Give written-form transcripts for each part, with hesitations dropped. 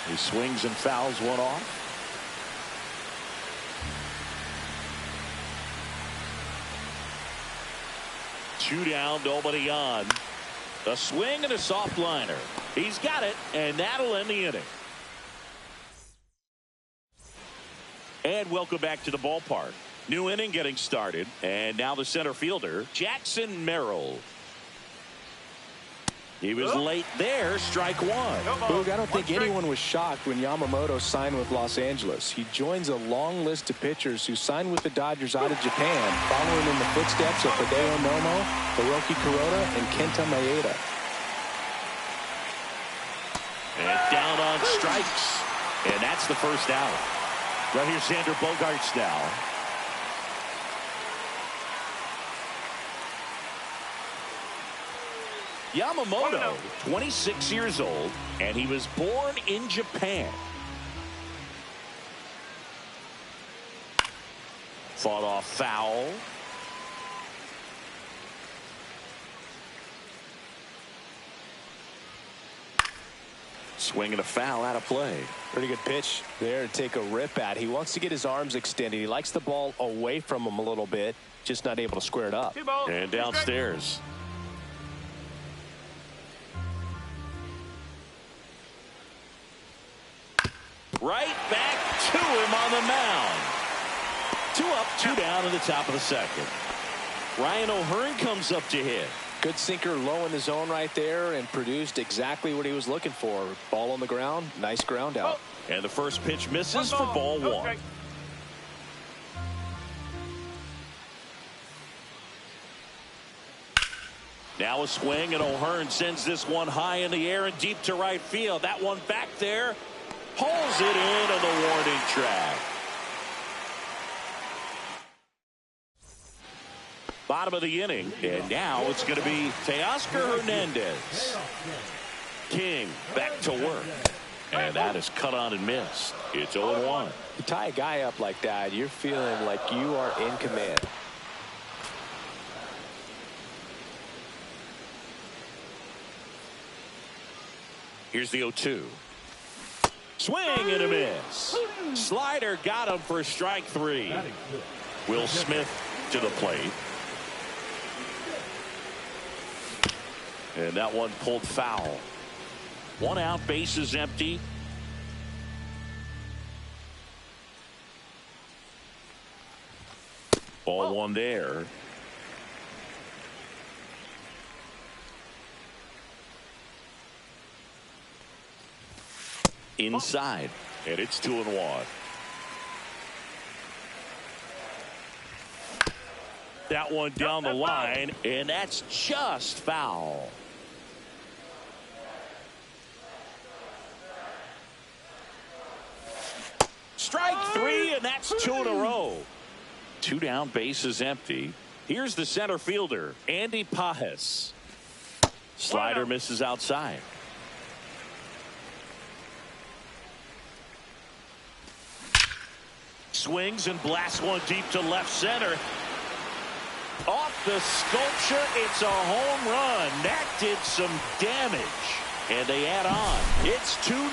He swings and fouls one off. Two down, nobody on. A swing and a soft liner. He's got it, and that'll end the inning. And welcome back to the ballpark. New inning getting started, and now the center fielder, Jackson Merrill. He was late there, strike one. Boog, I don't think anyone was shocked when Yamamoto signed with Los Angeles. He joins a long list of pitchers who signed with the Dodgers out of Japan, following in the footsteps of Hideo Nomo, Hiroki Kuroda, and Kenta Maeda. And down on strikes, and that's the first out. Right here, Xander Bogaerts now. Yamamoto, 26 years old, and he was born in Japan. Fought off foul. Swing and a foul out of play. Pretty good pitch there to take a rip at. He wants to get his arms extended. He likes the ball away from him a little bit, just not able to square it up. And downstairs. Right back to him on the mound. 2 up, 2 down in the top of the second. Ryan O'Hearn comes up to hit. Good sinker low in the zone right there and produced exactly what he was looking for. Ball on the ground, nice ground out. And the first pitch misses for ball one. Now a swing, and O'Hearn sends this one high in the air and deep to right field. That one back there. Pulls it in on the warning track. Bottom of the inning, and now it's going to be Teoscar Hernandez. King back to work, and that is cut on and missed. It's 0-1. You tie a guy up like that, you're feeling like you are in command. Here's the 0-2. Swing and a miss. Slider got him for strike 3. Will Smith to the plate. And that one pulled foul. 1 out, bases empty. Ball 1 there. Inside, and it's 2-1. That one down the line, and that's just foul. Strike 3, and that's 2 in a row. 2 down, bases empty. Here's the center fielder, Andy Pages. Slider misses outside. Swings and blasts one deep to left center. Off the sculpture, it's a home run. That did some damage. And they add on. It's 2-0.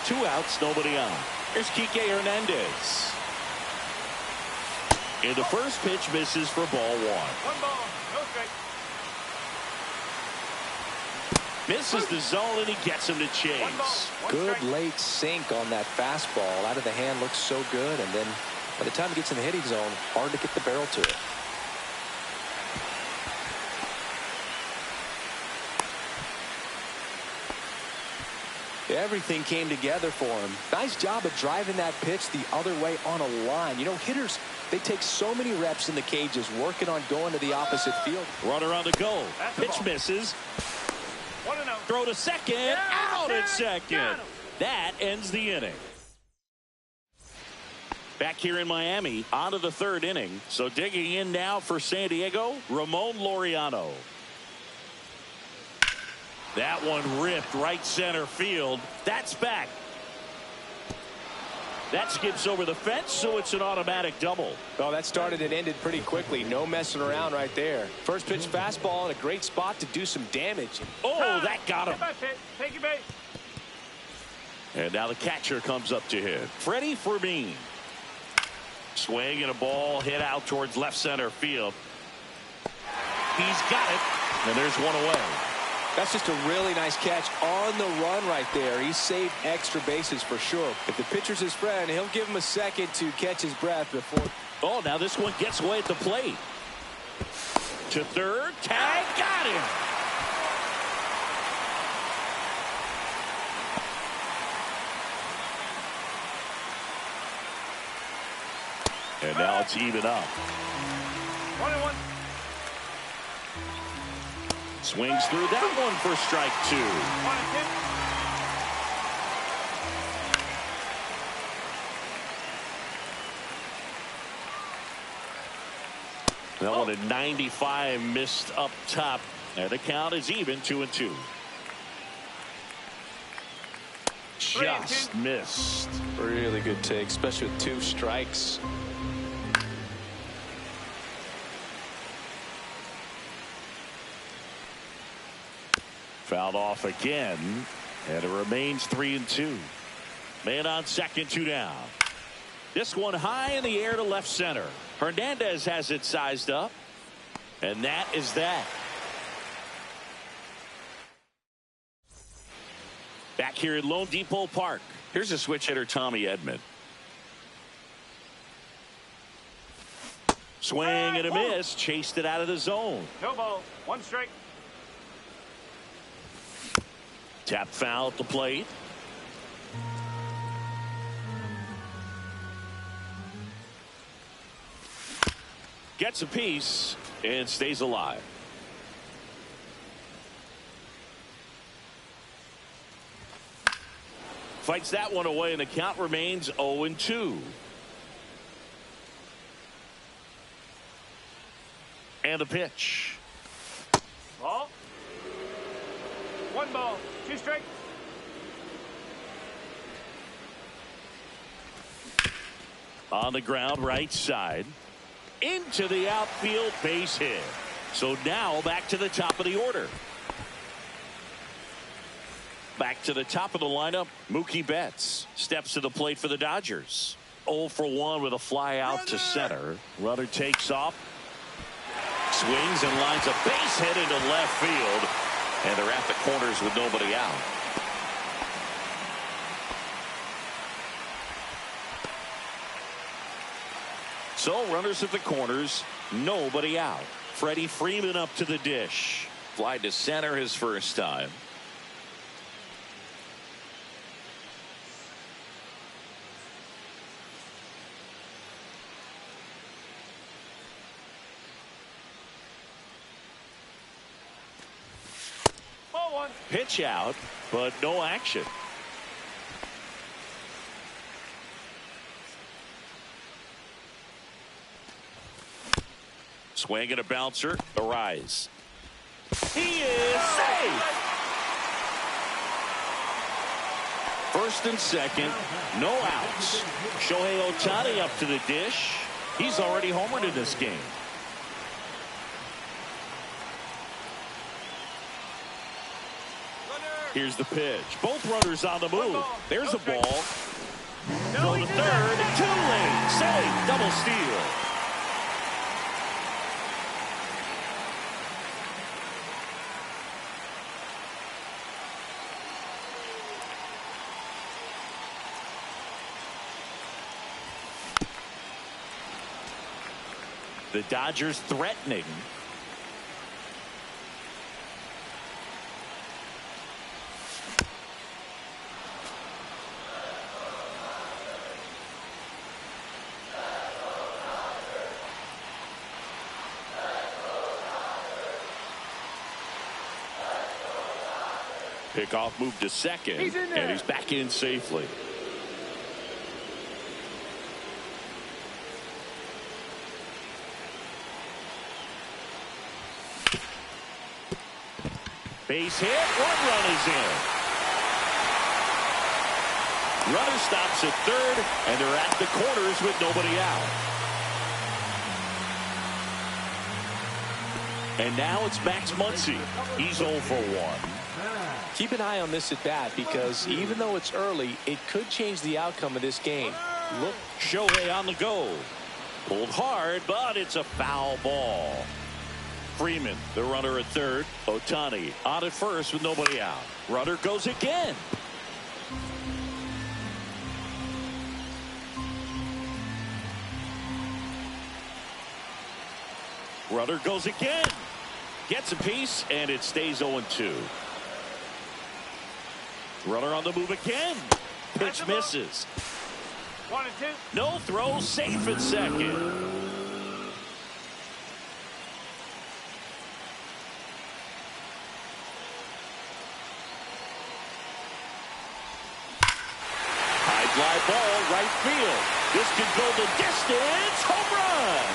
2 outs, nobody on. Here's Kike Hernandez. And the first pitch misses for ball 1. 1 ball, no strike. Misses the zone, and he gets him to chase. Good late sink on that fastball. Out of the hand, looks so good, and then by the time it gets in the hitting zone, hard to get the barrel to it. Everything came together for him. Nice job of driving that pitch the other way on a line. You know, hitters, they take so many reps in the cages working on going to the opposite field. Runner on the go. Pitch misses. Throw to second. Out at second. That ends the inning. Back here in Miami, on to the 3rd inning. So digging in now for San Diego, Ramon Laureano. That one ripped right center field. That's back. That skips over the fence, so it's an automatic double. Oh, that started and ended pretty quickly. No messing around right there. First pitch fastball in a great spot to do some damage. Oh, that got him. Take your base. And now the catcher comes up to hit. Freddie Fermin. Swing and a ball hit out towards left center field. He's got it. And there's one away. That's just a really nice catch on the run right there. He saved extra bases for sure. If the pitcher's his friend, he'll give him a second to catch his breath before. Oh, now this one gets away at the plate. To third. Tag. Got him. And now it's even up. 1-1. Swings through that one for strike 2. 1-2. That one at 95 missed up top. And the count is even 2-2. Just missed. Really good take, especially with 2 strikes. Fouled off again, and it remains 3-2. Man on second, 2 down. This one high in the air to left center. Hernandez has it sized up, and that is that. Back here at Lone Depot Park, here's a switch hitter, Tommy Edman. Swing and a miss, chased it out of the zone. No ball, 1 strike. Tap foul at the plate. Gets a piece and stays alive. Fights that one away, and the count remains 0-2. And the pitch. Ball. 1 ball, 2 strike. On the ground, right side. Into the outfield, base hit. So now back to the top of the order. Back to the top of the lineup, Mookie Betts steps to the plate for the Dodgers. 0 for 1 with a fly out to center. Runner takes off. Swings and lines a base hit into left field. And they're at the corners with nobody out. So runners at the corners, nobody out. Freddie Freeman up to the dish. Fly to center his first time. Ball 1. Pitch out, but no action. Swing and a bouncer. A rise. He is safe. First and second. No outs. Shohei Ohtani up to the dish. He's already homered in this game. Here's the pitch. Both runners on the move. There's a ball. Throw to third. Too late. Safe. Double steal. The Dodgers threatening. Pickoff moved to second, and he's back in safely. Base hit, 1 run is in. Runner stops at third, and they're at the corners with nobody out. And now it's Max Muncy. He's 0 for 1. Keep an eye on this at bat because even though it's early, it could change the outcome of this game. Look, Shohei on the go. Pulled hard, but it's a foul ball. Freeman, the runner at third. Ohtani on at first with nobody out. Runner goes again. Runner goes again. Gets a piece, and it stays 0-2. Runner on the move again. Pitch misses. 1 and 2. No throw, safe at second. High fly ball, right field. This could go the distance. Home run.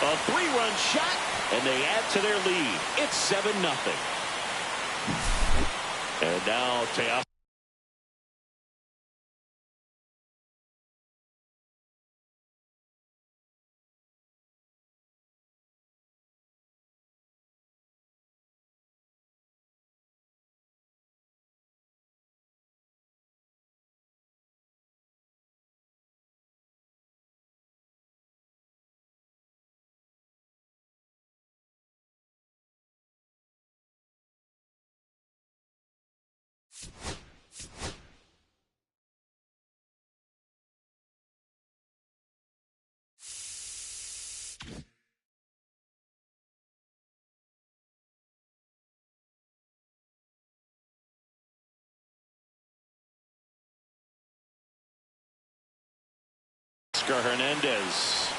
A 3-run shot, and they add to their lead. It's 7-0. And now Teoscar. Hernandez.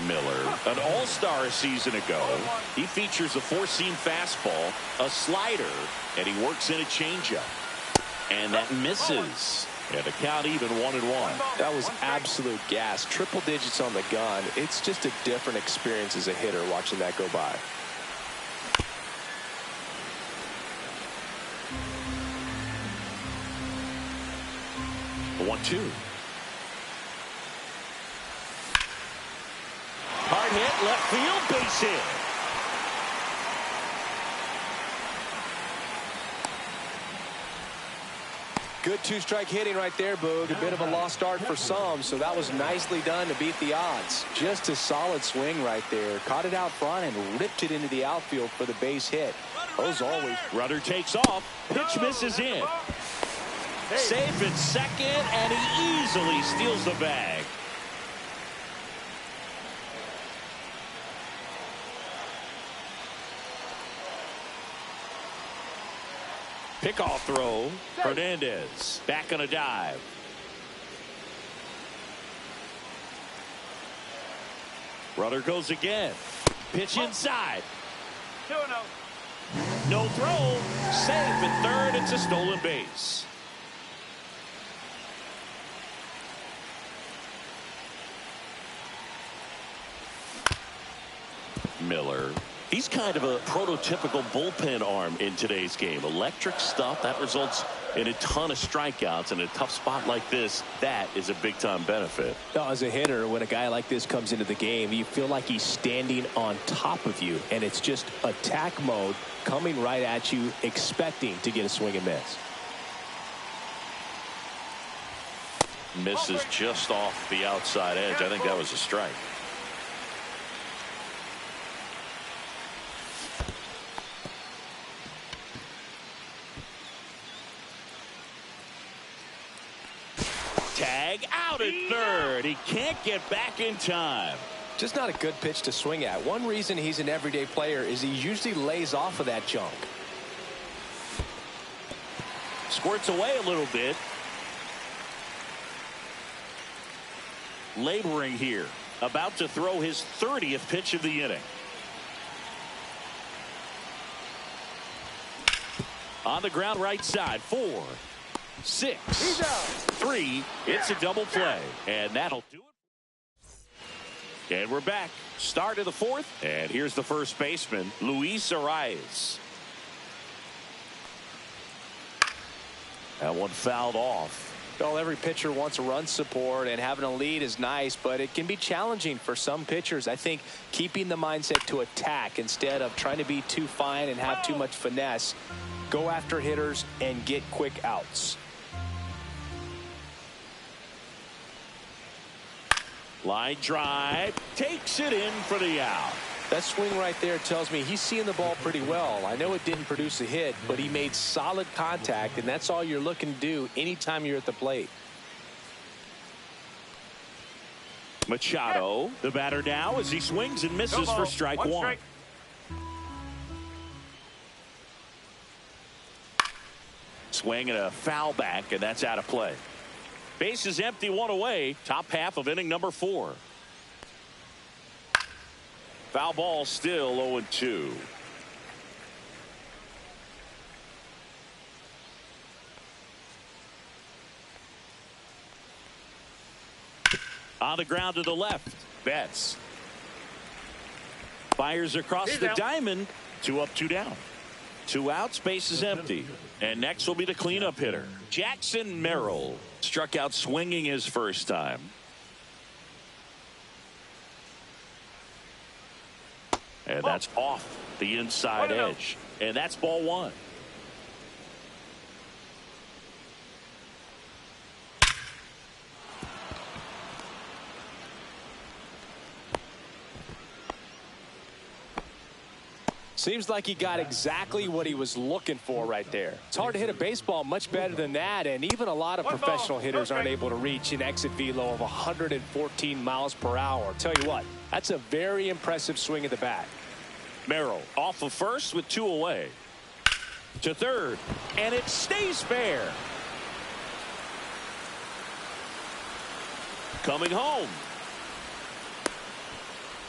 Miller, an all-star a season ago. He features a four-seam fastball, a slider, and he works in a changeup. And that misses. And the count even 1-1. That was absolute gas. Triple digits on the gun. It's just a different experience as a hitter watching that go by. 1-2. Hard hit, left field, base hit. Good two-strike hitting right there, Boog. A bit of a lost start for some, so that was nicely done to beat the odds. Just a solid swing right there. Caught it out front and ripped it into the outfield for the base hit. Those always. Runner takes off. Pitch misses in. Safe at second, and he easily steals the bag. Pickoff throw. Hernandez back on a dive. Runner goes again. Pitch inside. 2-0. No throw. Safe at third. It's a stolen base. Miller. He's kind of a prototypical bullpen arm in today's game. Electric stuff that results in a ton of strikeouts. In a tough spot like this, that is a big-time benefit. Now, as a hitter, when a guy like this comes into the game, you feel like he's standing on top of you, and it's just attack mode coming right at you, expecting to get a swing and miss. Misses just off the outside edge. I think that was a strike. Tag out at third. He can't get back in time. Just not a good pitch to swing at. One reason he's an everyday player is he usually lays off of that junk. Squirts away a little bit. Laboring here. About to throw his 30th pitch of the inning. On the ground right side. 4, 6, 3. It's a double play. And that'll do it. And we're back. Start of the fourth. And here's the first baseman, Luis Arraez. That one fouled off. Well, every pitcher wants run support, and having a lead is nice, but it can be challenging for some pitchers. I think keeping the mindset to attack instead of trying to be too fine and have too much finesse, go after hitters and get quick outs. Line drive, takes it in for the out. That swing right there tells me he's seeing the ball pretty well. I know it didn't produce a hit, but he made solid contact, and that's all you're looking to do anytime you're at the plate. Machado, the batter now as he swings and misses for strike one. Swing and a foul back, and that's out of play. Base is empty, one away. Top half of inning number 4. Foul ball, still 0-2. On the ground to the left, Betts fires across the diamond. 2 up, 2 down. 2 outs, base is empty. And next will be the cleanup hitter, Jackson Merrill. Struck out swinging his first time. And that's off the inside edge. And that's ball 1. Seems like he got exactly what he was looking for right there. It's hard to hit a baseball much better than that, and even a lot of professional hitters aren't able to reach an exit velo of 114 miles per hour. Tell you what, that's a very impressive swing at the bat. Merrill off of first with 2 away. To third, and it stays fair. Coming home.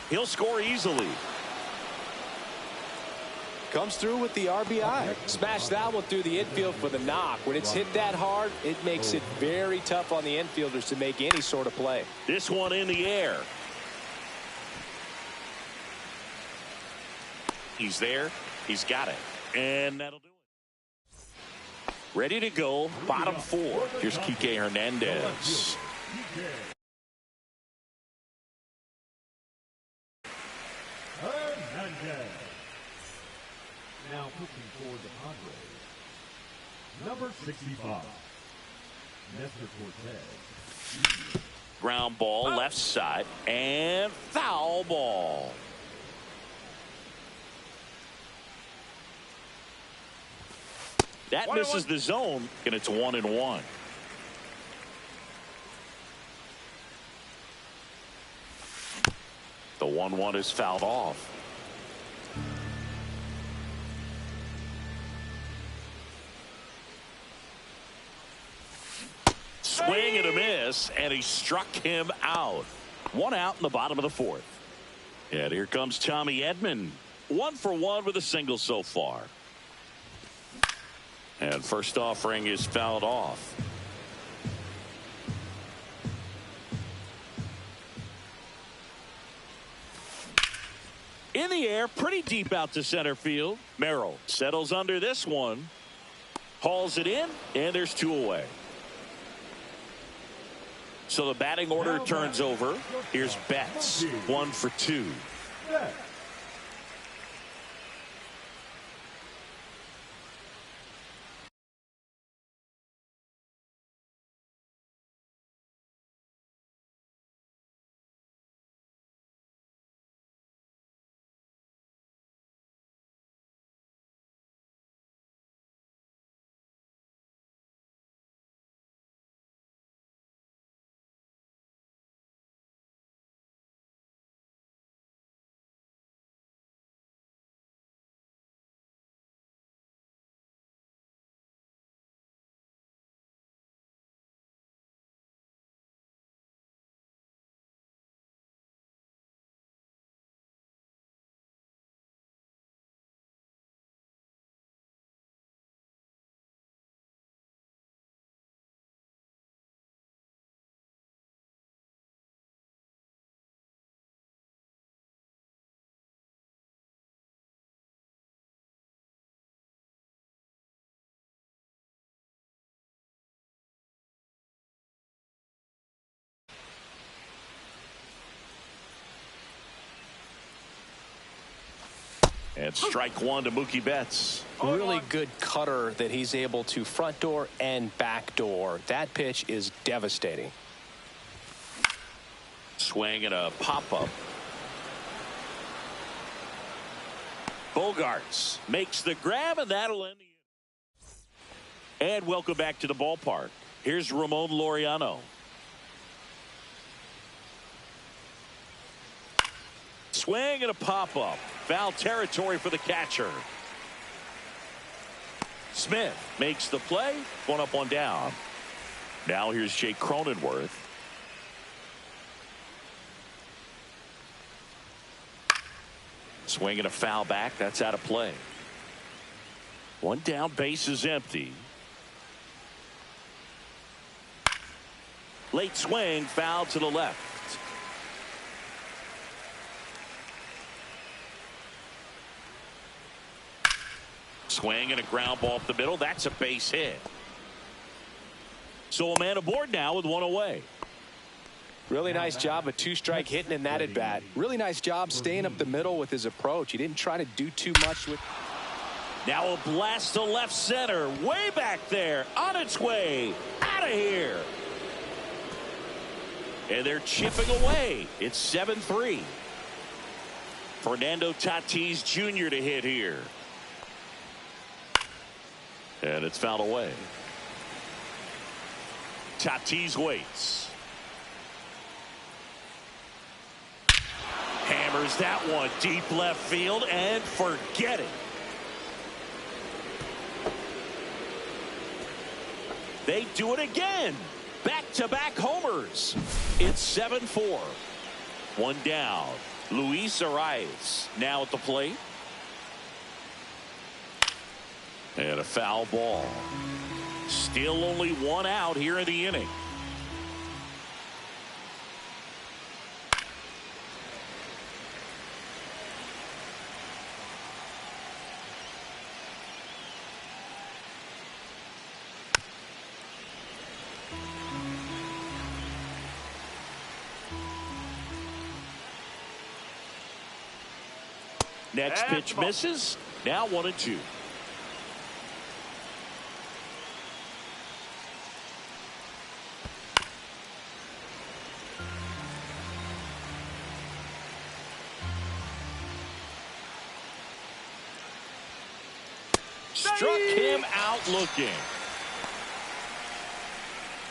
He'll score easily. Comes through with the RBI. Smash that one through the infield for the knock. When it's hit that hard, it makes it very tough on the infielders to make any sort of play. This one in the air. He's there. He's got it. And that'll do it. Ready to go. Bottom 4. Here's Kike Hernandez. Now pitching for the Padres, number 65, Nestor Cortez. Ground ball, left side, and foul ball. That misses the zone, and it's 1-1. The 1-1 is fouled off. Swing and a miss, and he struck him out. 1 out in the bottom of the 4th. And here comes Tommy Edman. 1 for 1 with a single so far. And first offering is fouled off. In the air, pretty deep out to center field. Merrill settles under this one. Hauls it in, and there's 2 away. So the batting order turns over. Here's Betts, 1 for 2. And strike one to Mookie Betts. Really good cutter that he's able to front door and back door. That pitch is devastating. Swing and a pop-up. Bogarts makes the grab, and that'll end the inning. And welcome back to the ballpark. Here's Ramon Laureano. Swing and a pop-up. Foul territory for the catcher. Smith makes the play. One up, one down. Now here's Jake Cronenworth. Swing and a foul back. That's out of play. One down, base is empty. Late swing, foul to the left. Swing and a ground ball up the middle. That's a base hit. So a man aboard now with one away. Really nice job, a two-strike hitting in that at bat. Really nice job staying up the middle with his approach. He didn't try to do too much with. Now a blast to left center. Way back there. On its way. Out of here. And they're chipping away. It's 7-3. Fernando Tatis Jr. to hit here. And it's fouled away. Tatis waits. Hammers that one deep left field and forget it. They do it again. Back-to-back homers. It's 7-4. One down. Luis Arias now at the plate. And a foul ball. Still only one out here in the inning. Next pitch misses. Now 1-2. Struck him out looking.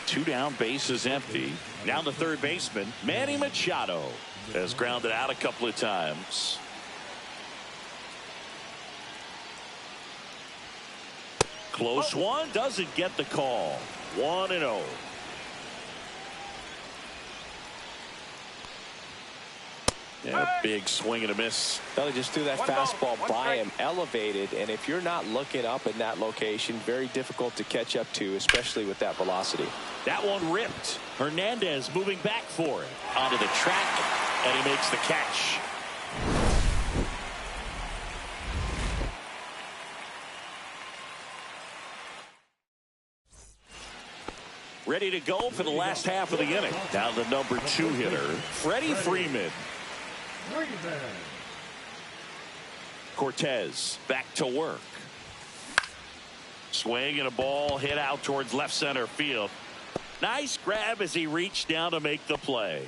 Two down, base is empty. Now the third baseman, Manny Machado, has grounded out a couple of times. Close one, doesn't get the call. 1-0. And a big swing and a miss. Well, he just threw that fastball by him, elevated, and if you're not looking up in that location, very difficult to catch up to, especially with that velocity. That one ripped. Hernandez moving back for it. Onto the track, and he makes the catch. Ready to go for the last half of the inning. Now the number 2 hitter, Freddie Freeman. Cortez back to work. Swing and a ball hit out towards left center field. Nice grab as he reached down to make the play.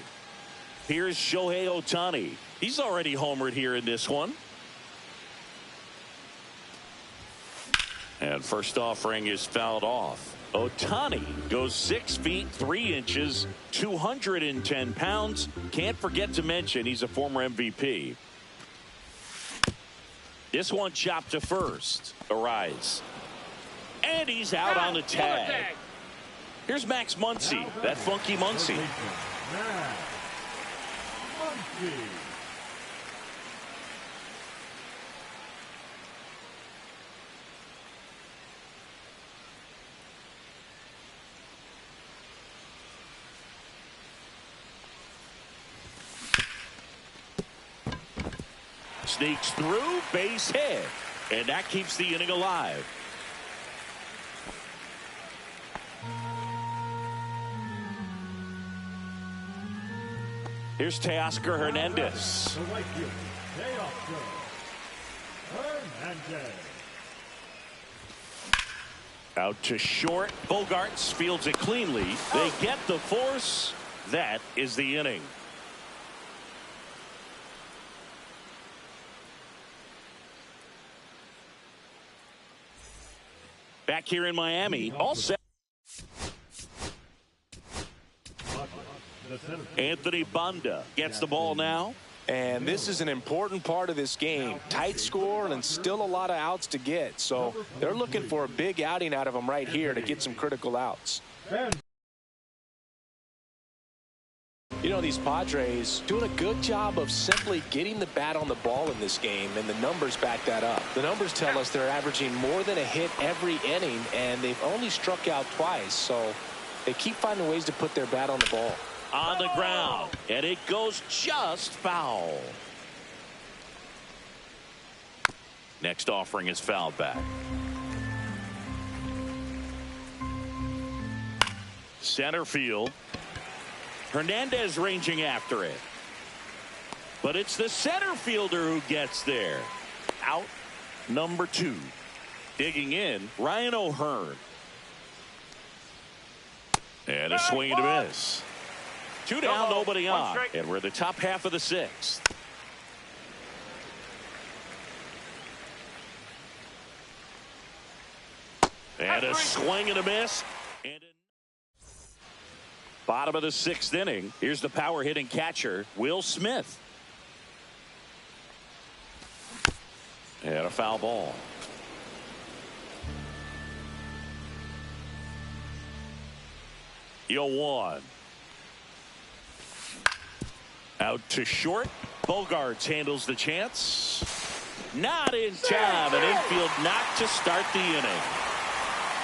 Here's Shohei Ohtani. He's already homered here in this one. And first offering is fouled off. Ohtani goes 6 feet 3 inches, 210 pounds. Can't forget to mention he's a former MVP. This one chopped to first. Arise. And he's out on the tag. Here's Max Muncy. That funky Muncy. Sneaks through, base hit, and that keeps the inning alive. Here's Teoscar Hernandez. Hernandez. Out to short. Bogaerts fields it cleanly. They get the force. That is the inning. Back here in Miami, all set. Anthony Banda gets the ball now. And this is an important part of this game. Tight score and still a lot of outs to get. So they're looking for a big outing out of him right here to get some critical outs. You know, these Padres doing a good job of simply getting the bat on the ball in this game, and the numbers back that up. The numbers tell us they're averaging more than a hit every inning, and they've only struck out twice. So they keep finding ways to put their bat on the ball. On the ground, and it goes just foul. Next offering is fouled back. Center field. Hernandez ranging after it. But it's the center fielder who gets there. Out number 2. Digging in, Ryan O'Hearn. And a swing and a miss. 2 down, nobody on. And we're the top half of the 6th. And a swing and a miss. And bottom of the 6th inning. Here's the power hitting catcher, Will Smith. And a foul ball. Yo 1. Out to short. Bogaerts handles the chance. Not in time. An infield knock to start the inning.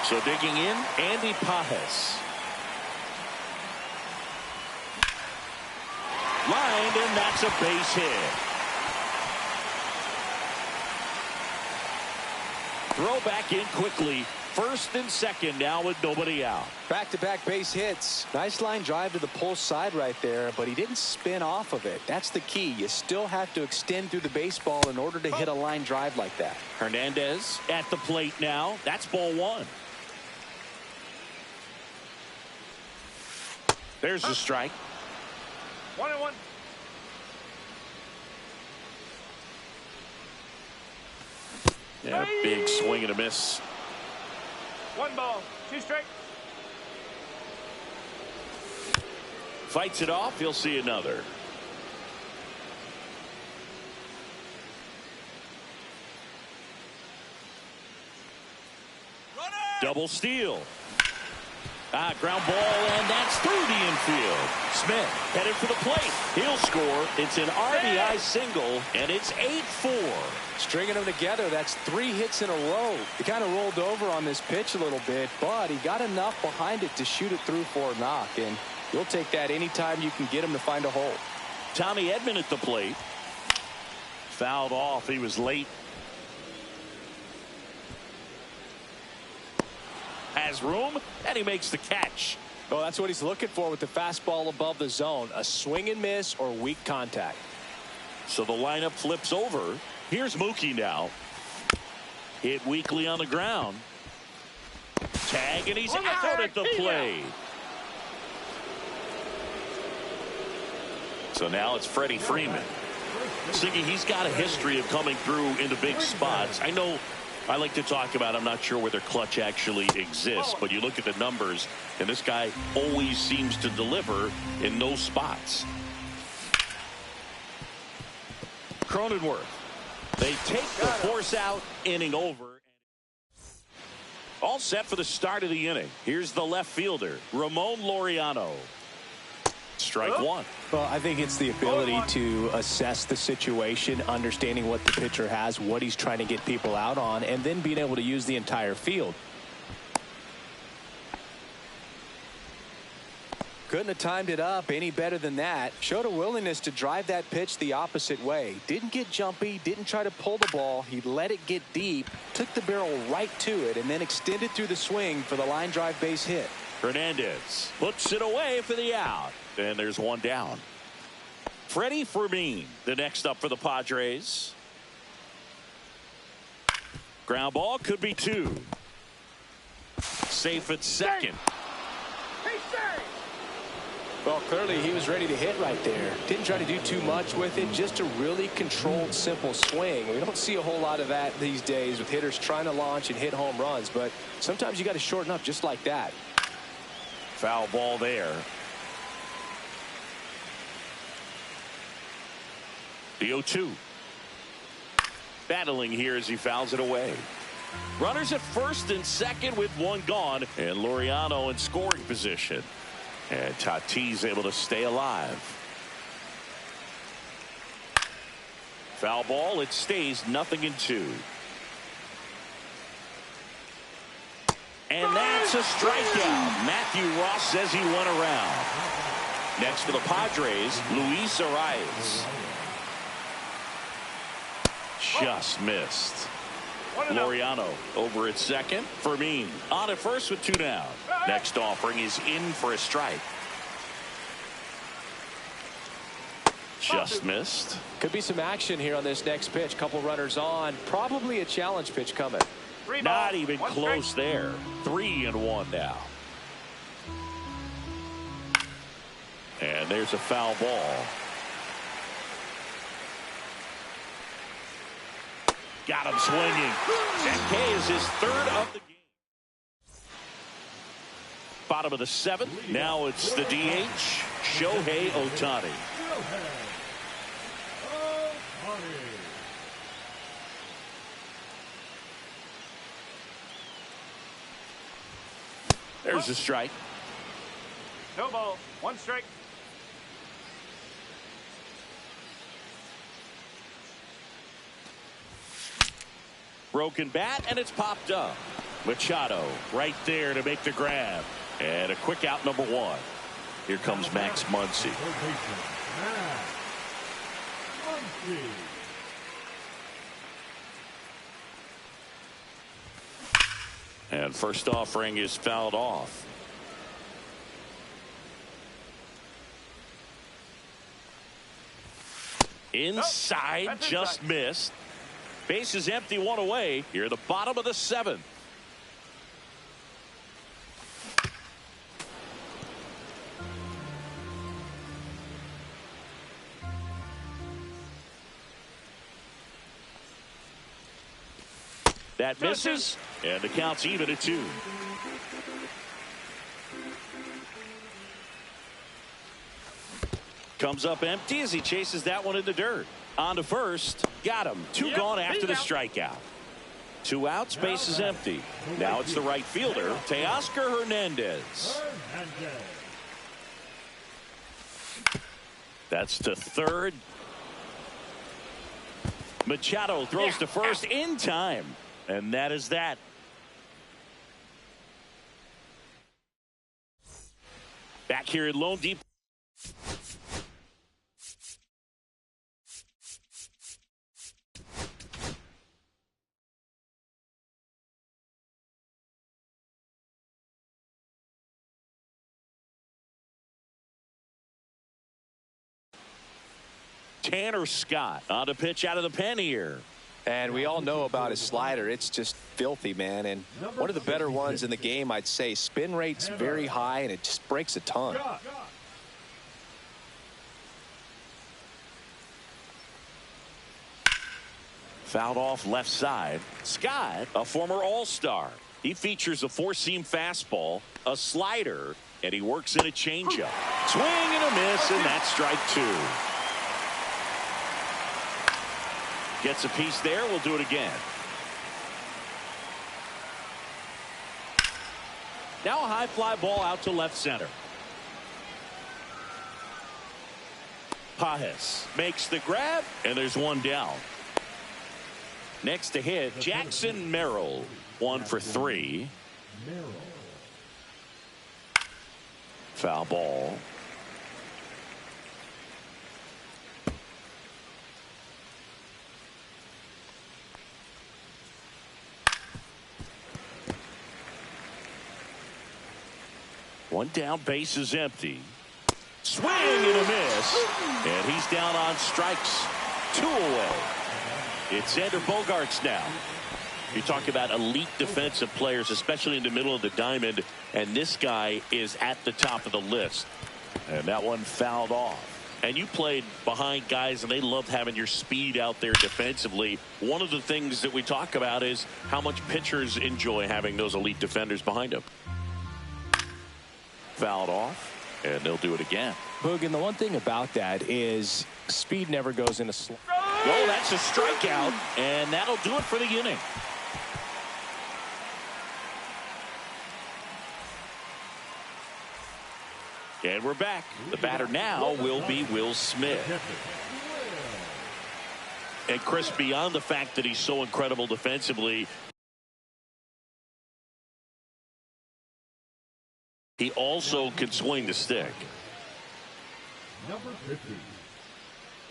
So digging in, Andy Pages. Lined, and that's a base hit. Throw back in quickly. First and second now with nobody out. Back-to-back base hits. Nice line drive to the pull side right there, but he didn't spin off of it. That's the key. You still have to extend through the baseball in order to hit a line drive like that. Hernandez at the plate now. That's ball 1. There's the strike. 1-1. Yeah, big swing and a miss. 1 ball, 2 strike. Fights it off. He'll see another. Double steal. Ground ball, and that's through the infield. Smith headed for the plate. He'll score. It's an RBI single, and it's 8-4. Stringing them together, that's 3 hits in a row. He kind of rolled over on this pitch a little bit, but he got enough behind it to shoot it through for a knock, and you'll take that anytime you can get him to find a hole. Tommy Edman at the plate. Fouled off. He was late. Has room, and he makes the catch. Oh, that's what he's looking for with the fastball above the zone. A swing and miss or weak contact. So the lineup flips over. Here's Mookie now. Hit weakly on the ground. Tag, and he's out at the plate. So now it's Freddie Freeman. Siggy, he's got a history of coming through into big spots. I know I like to talk about, I'm not sure whether clutch actually exists, but you look at the numbers, and this guy always seems to deliver in those spots. Cronenworth. They take the force out, inning over. All set for the start of the inning. Here's the left fielder, Ramon Laureano. Strike 1. Well, I think it's the ability to assess the situation, understanding what the pitcher has, what he's trying to get people out on, and then being able to use the entire field. Couldn't have timed it up any better than that. Showed a willingness to drive that pitch the opposite way. Didn't get jumpy, didn't try to pull the ball. He let it get deep, took the barrel right to it, and then extended through the swing for the line drive base hit. Hernandez puts it away for the out. And there's one down. Freddie Freeman, the next up for the Padres. Ground ball could be 2. Safe at second. Well, clearly he was ready to hit right there. Didn't try to do too much with it. Just a really controlled, simple swing. We don't see a whole lot of that these days with hitters trying to launch and hit home runs. But sometimes you got to shorten up just like that. Foul ball there. The 0-2. Battling here as he fouls it away. Runners at first and second with 1 gone. And Laureano in scoring position. And Tatis able to stay alive. Foul ball. It stays 0-2. And that's a strikeout. Matthew Ross says he went around. Next for the Padres, Luis Arias. Just missed. Laureano over at second. Fermin on at first with 2 down. Next offering is in for a strike. Just missed. Could be some action here on this next pitch. Couple runners on. Probably a challenge pitch coming. Not even close there. 3-1 now. And there's a foul ball. Got him swinging. That K is his 3rd of the game. Bottom of the 7th. Now it's the DH, Shohei Ohtani. There's a strike. No ball. 1 strike. Broken bat, and it's popped up. Machado right there to make the grab. And a quick out, number 1. Here comes Max Muncy. And first offering is fouled off. Inside, just missed. Base is empty, 1 away. Here at the bottom of the 7th. That misses, and the count's even at 2. Comes up empty as he chases that one in the dirt. On to first. Got him. 2 gone after the strikeout. 2 outs. Base is empty. Now it's the right fielder, Teoscar Hernandez. That's to third. Machado throws to first in time. And that is that. Back here at Lone Depot. Tanner Scott on to pitch out of the pen here. And we all know about his slider. It's just filthy, man. And one of the better ones in the game, I'd say. Spin rate's very high, and it just breaks a ton. Fouled off left side. Scott, a former All-Star. He features a 4-seam fastball, a slider, and he works in a changeup. Swing and a miss, and that's strike 2. Gets a piece there. We'll do it again. Now a high fly ball out to left center. Pages makes the grab, and there's 1 down. Next to hit, Jackson Merrill. 1 for 3. Foul ball. One down, base is empty. Swing and a miss. And he's down on strikes. 2 away. It's Xander Bogaerts now. You talk about elite defensive players, especially in the middle of the diamond, and this guy is at the top of the list. And that one fouled off. And you played behind guys, and they loved having your speed out there defensively. One of the things that we talk about is how much pitchers enjoy having those elite defenders behind them. Fouled off, and they'll do it again. Boog, and the one thing about that is speed never goes in a slump. Oh, that's a strikeout, and that'll do it for the inning. And we're back. The batter now will be Will Smith. And Chris, beyond the fact that he's so incredible defensively, he also can swing the stick. Number 50,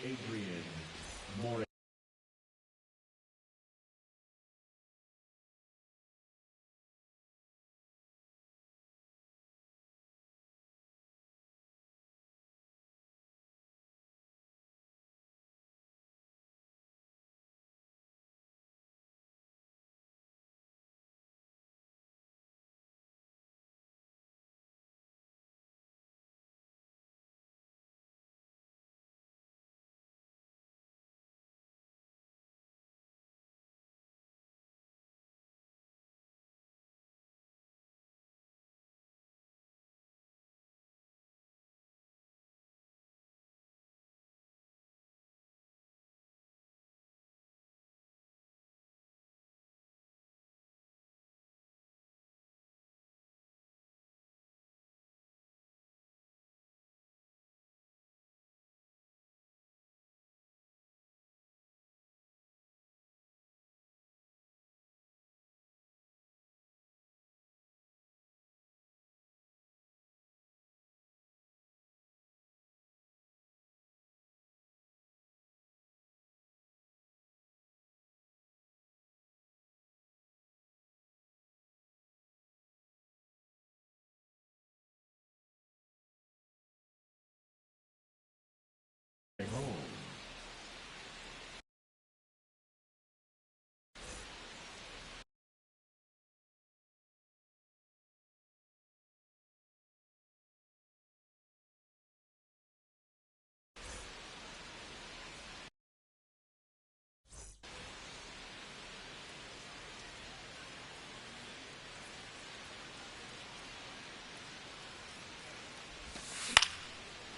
Adrian Moreno.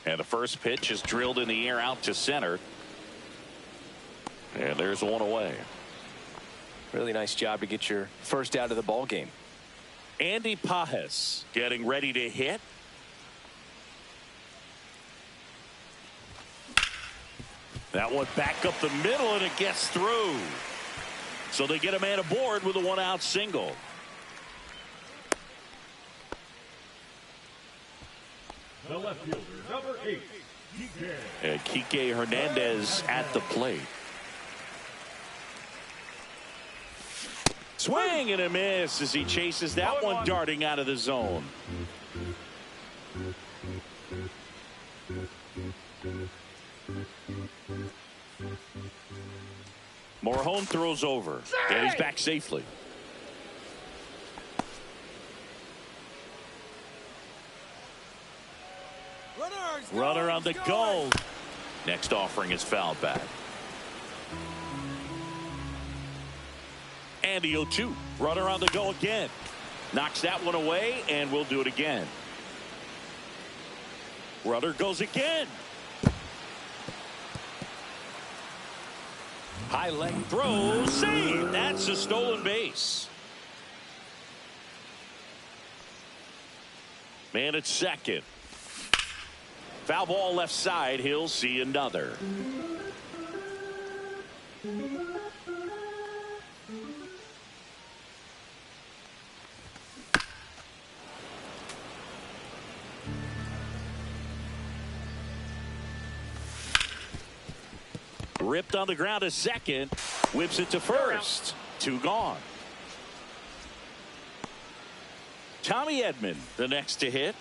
And the first pitch is drilled in the air out to center. And there's one away. Really nice job to get your first out of the ball game. Andy Pages getting ready to hit. That one back up the middle, and it gets through. So they get a man aboard with a one-out single. The left fielder, number 8, Kike. And Kike Hernandez at the plate. Swing and a miss as he chases that one darting out of the zone. Morejon throws over, and he's back safely. Runner on the go. Next offering is fouled back. And the 0-2. Runner on the go again. Knocks that one away, and we'll do it again. Runner goes again. High leg throw. Save. That's a stolen base. Man at second. Foul ball left side. He'll see another. Ripped on the ground a second. Whips it to first. 2 gone. Tommy Edman, the next to hit.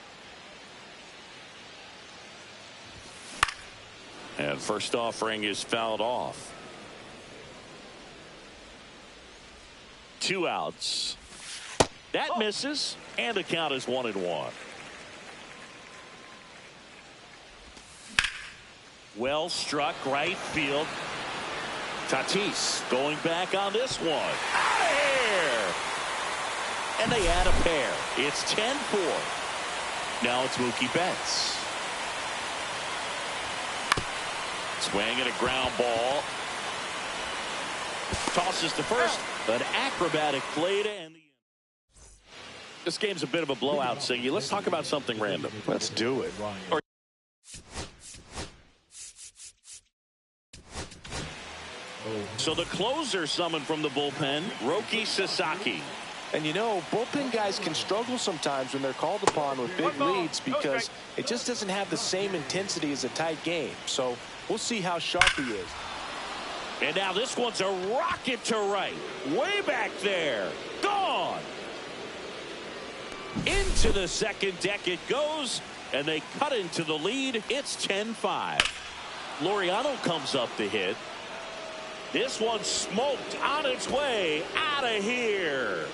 And first offering is fouled off. 2 outs. That misses, and the count is 1-1. Well struck right field. Tatis going back on this one. Out of here! And they add a pair. It's 10-4. Now it's Mookie Betts. Swing and a ground ball. Tosses to first. An acrobatic play to end the inning. This game's a bit of a blowout, Siggy. Let's talk about something random. Let's do it. So the closer summoned from the bullpen, Roki Sasaki. And you know, bullpen guys can struggle sometimes when they're called upon with big leads because it just doesn't have the same intensity as a tight game. So we'll see how sharp he is. And now this one's a rocket to right. Way back there. Gone. Into the second deck it goes, and they cut into the lead. It's 10-5. Laureano comes up to hit. This one smoked on its way out of here.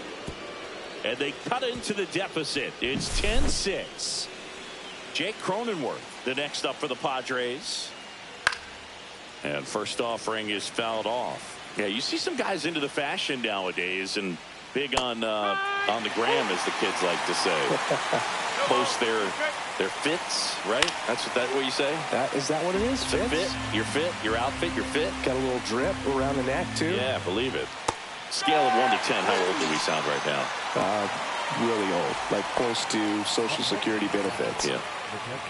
And they cut into the deficit. It's 10-6. Jake Cronenworth, the next up for the Padres. And first offering is fouled off. Yeah, you see some guys into the fashion nowadays and big on the gram, as the kids like to say. Post their fits, right? That's what you say? Is that what it is? It's fit, your fit, your outfit, your fit. Got a little drip around the neck, too. Yeah, believe it. Scale of 1 to 10, how old do we sound right now? Really old, like close to Social Security benefits. Yeah.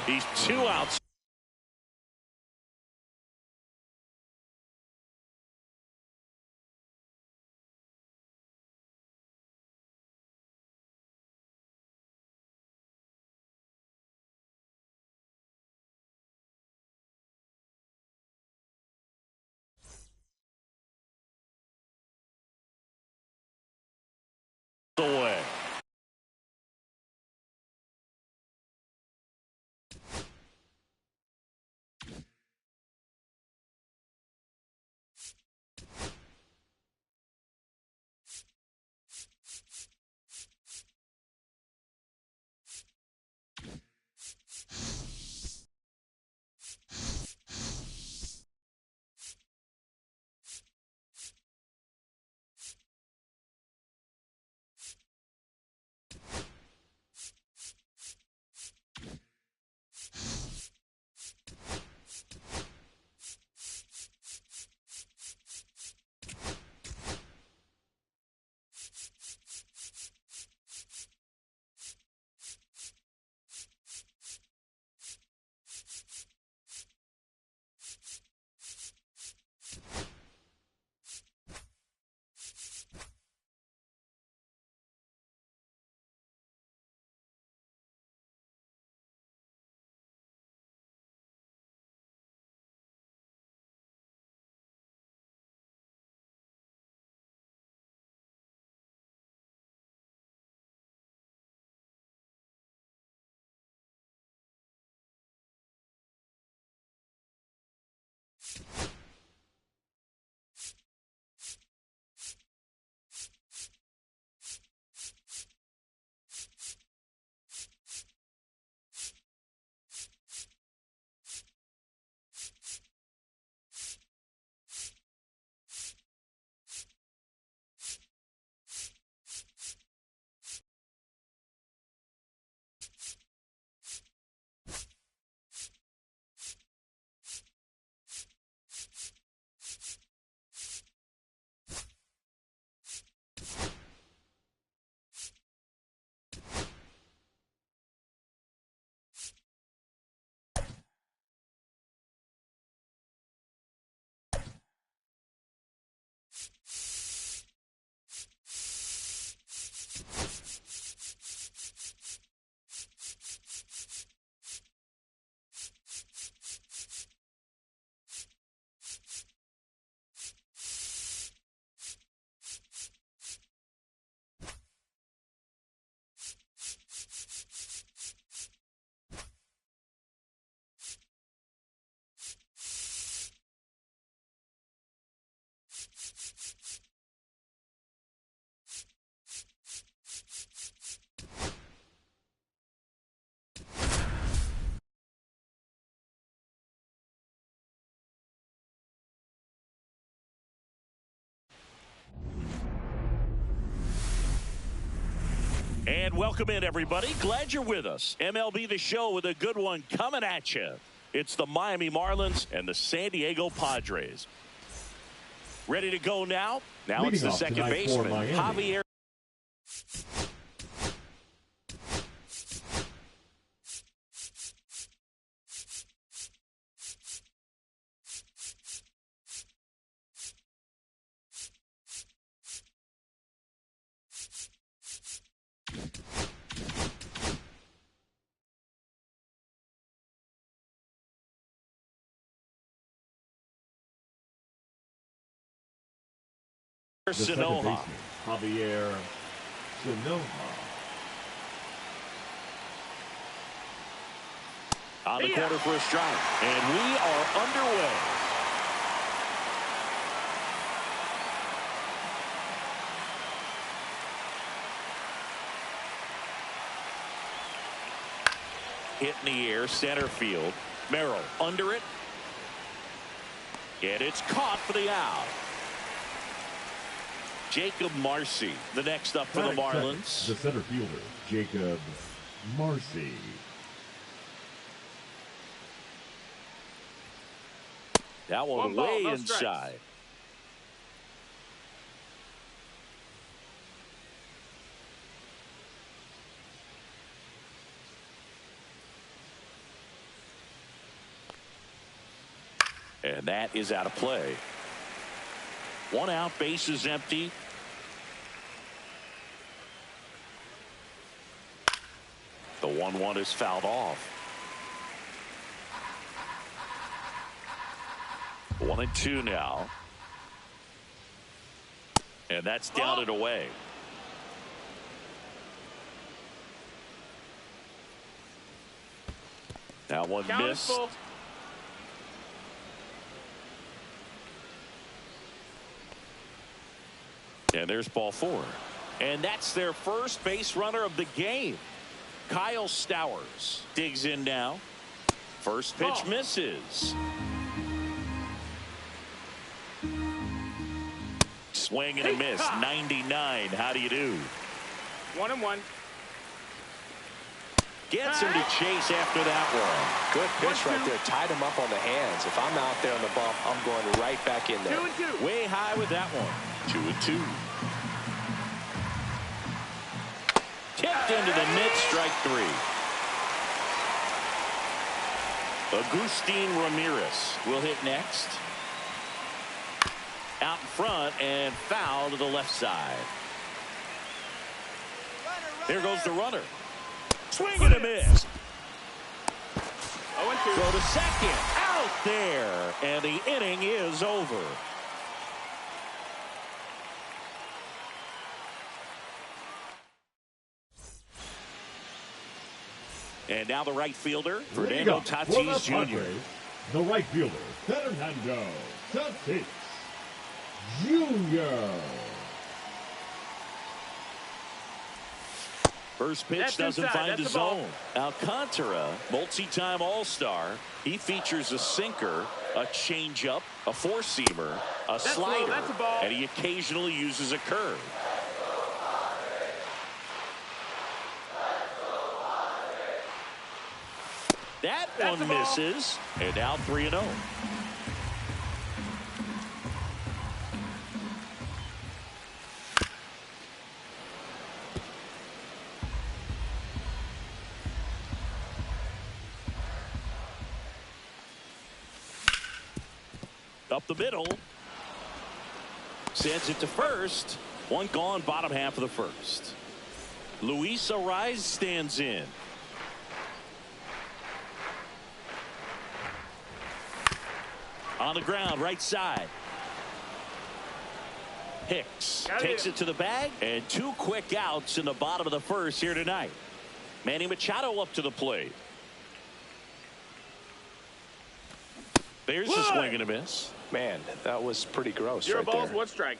He's 2 outs. Away. And welcome in, everybody. Glad you're with us. MLB The Show with a good one coming at you. It's the Miami Marlins and the San Diego Padres. Ready to go now? Now Leading it's the off second tonight for baseman, Miami. Javier. The second Sanoja. baseman, Javier Sanoja. On the corner for a strike. And we are underway. Hit in the air, center field. Merrill under it. And it's caught for the out. Jacob Marcy, the next up for the Marlins. The center fielder, Jacob Marcy. That one ball, way no inside. strikes. And that is out of play. One out, base is empty. The 1-1 is fouled off. 1-2 now. And that's down and away. That one Count is missed. full. And there's ball 4. And that's their first base runner of the game. Kyle Stowers digs in now. First pitch misses. Swing and a miss. 99. How do you do? 1-1. Gets him to chase after that one. Good pitch right there. Tied him up on the hands. If I'm out there on the bump, I'm going right back in there. 2-2. Way high with that one. 2-2. Tipped into the mid, strike 3. Agustin Ramirez will hit next. Out in front and foul to the left side. There goes the runner. Swing and a miss. 0-2. Throw to second. Out there. And the inning is over. And now the right fielder, Fernando Tatis Jr. The right fielder, Fernando Tatis Jr. First pitch That's doesn't inside. find the That's a ball. zone. Alcantara, multi-time All-Star. He features a sinker, a changeup, a four-seamer, a slider, that's a ball. and he occasionally uses a curve. That That's one a ball. misses, and now 3-0. Up the middle. Sends it to first. One gone, bottom half of the first. Luis Arraez stands in. On the ground, right side. Hicks takes it to the bag, and 2 quick outs in the bottom of the first here tonight. Manny Machado up to the plate. There's a swing and a miss. Man, that was pretty gross 0 right balls, there. 1 strike.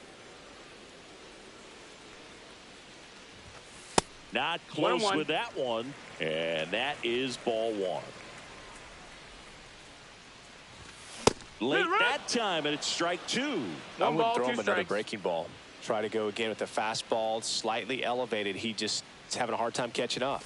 Not close 1-1. with that one, and that is ball 1. Late that time, and it's strike 2. I One would ball, throw 2 him another strikes. breaking ball. Try to go again with the fastball, slightly elevated. He just He's having a hard time catching up.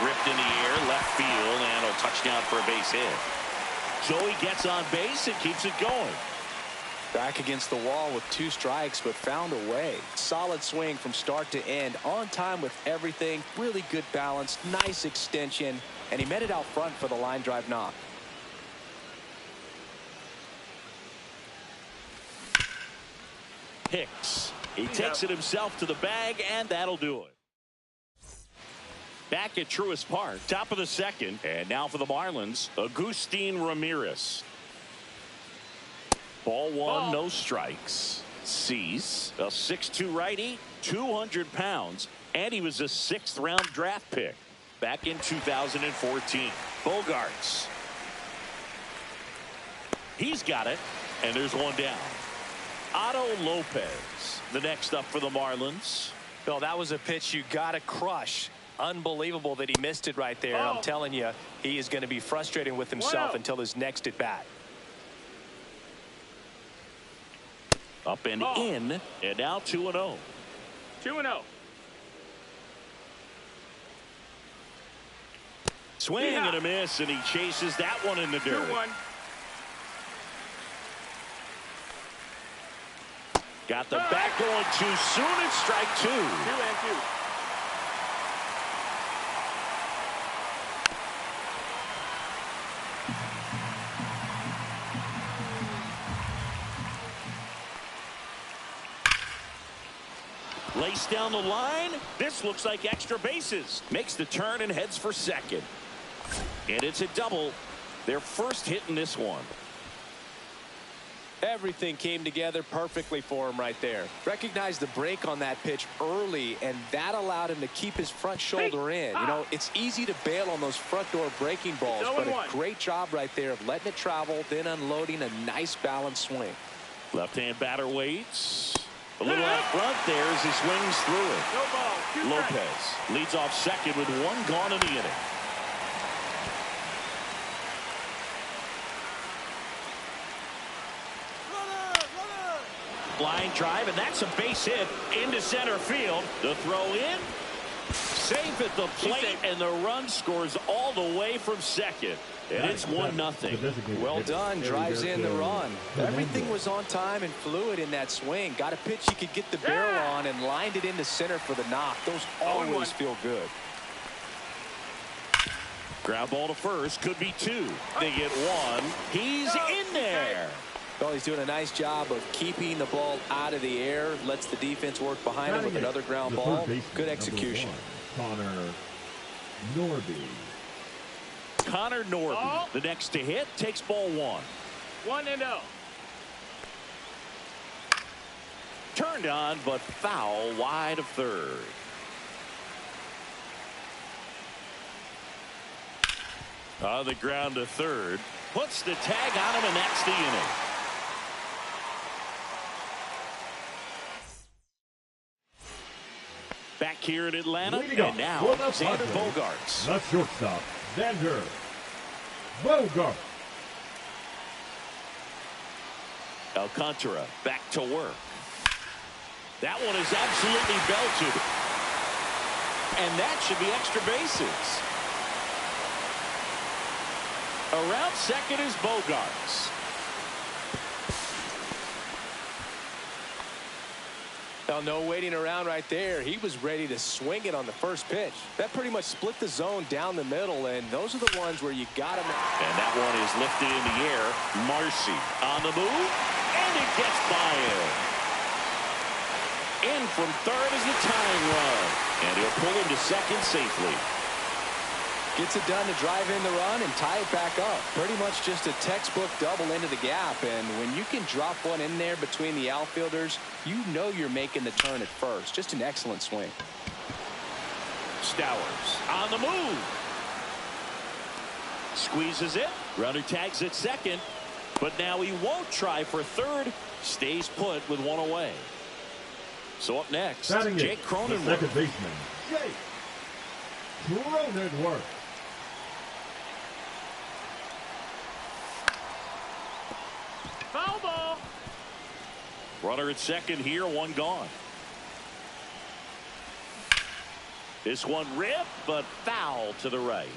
Ripped in the air, left field, and a touchdown for a base hit. Joey gets on base and keeps it going. Back against the wall with 2 strikes, but found a way. Solid swing from start to end, on time with everything. Really good balance, nice extension, and he met it out front for the line drive knock. Hicks. He takes it himself to the bag, and that'll do it. Back at Truist Park, top of the second, and now for the Marlins, Agustin Ramirez. Ball 1, no strikes. Cease, a 6'2 righty, 200 pounds, and he was a 6th-round draft pick back in 2014. Bogarts. He's got it, and there's one down. Otto Lopez, the next up for the Marlins. Well, that was a pitch you got to crush. Unbelievable that he missed it right there. I'm telling you, he is going to be frustrated with himself until his next at bat. Up and in, and now 2-0. 2-0. Swing and a miss, and he chases that one in the dirt. 2-1. Got the back going too soon. It's strike 2. 2-2. Lace down the line. This looks like extra bases. Makes the turn and heads for second. And it's a double. Their first hit in this one. Everything came together perfectly for him right there. Recognized the break on that pitch early, and that allowed him to keep his front shoulder in. You know, it's easy to bail on those front door breaking balls, but a great job right there of letting it travel, then unloading a nice balanced swing. Left-hand batter waits. A little out front there as he swings through it. No ball. Lopez leads off second with 1 gone in the inning. Line drive, and that's a base hit into center field. The throw in, safe at the plate, and the run scores all the way from second. And it's 1-0. Well done. Drives in the run. Everything was on time and fluid in that swing. Got a pitch he could get the barrel on and lined it into center for the knock. Those always feel good. Ground ball to first. Could be 2. They get 1. He's in there. Well, he's doing a nice job of keeping the ball out of the air. Lets the defense work behind him with another ground ball. Good execution. Connor Norby. Connor Norby, the next to hit, takes ball 1. 1-0. Turned on, but foul wide of third. On the ground to third. Puts the tag on him, and that's the inning. Back here in Atlanta, and now Xander Bogaerts. The shortstop, Xander Bogaerts. Alcantara back to work. That one is absolutely belted. And that should be extra bases. Around second is Bogaerts. Well, no waiting around right there. He was ready to swing it on the first pitch. That pretty much split the zone down the middle, and those are the ones where you got him. And that one is lifted in the air. Marcy on the move, and it gets by him. In from third is the tying run, and he'll pull him to second safely. Gets it done to drive in the run and tie it back up. Pretty much just a textbook double into the gap. And when you can drop one in there between the outfielders, you know you're making the turn at first. Just an excellent swing. Stowers on the move. Squeezes it. Runner tags at second. But now he won't try for third. Stays put with 1 away. So up next, Batting Jake it, the Cronenworth. second baseman, Jake Cronenworth. Foul ball. Runner at second here, one gone. This one ripped, but foul to the right.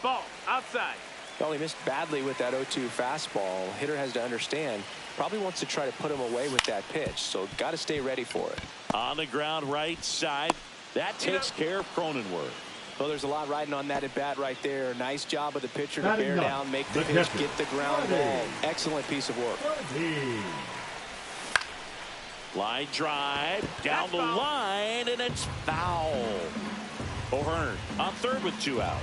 Ball outside. Well, he missed badly with that 0-2 fastball. Hitter has to understand, probably wants to try to put him away with that pitch, so got to stay ready for it. On the ground right side. That takes care of Cronenworth. Well, there's a lot riding on that at bat right there. Nice job of the pitcher to Batting bear up, down, make the the pitch, catcher, get the ground Freddie. ball. Excellent piece of work. Line drive down the foul. line, and it's foul. O'Hearn on third with 2 out.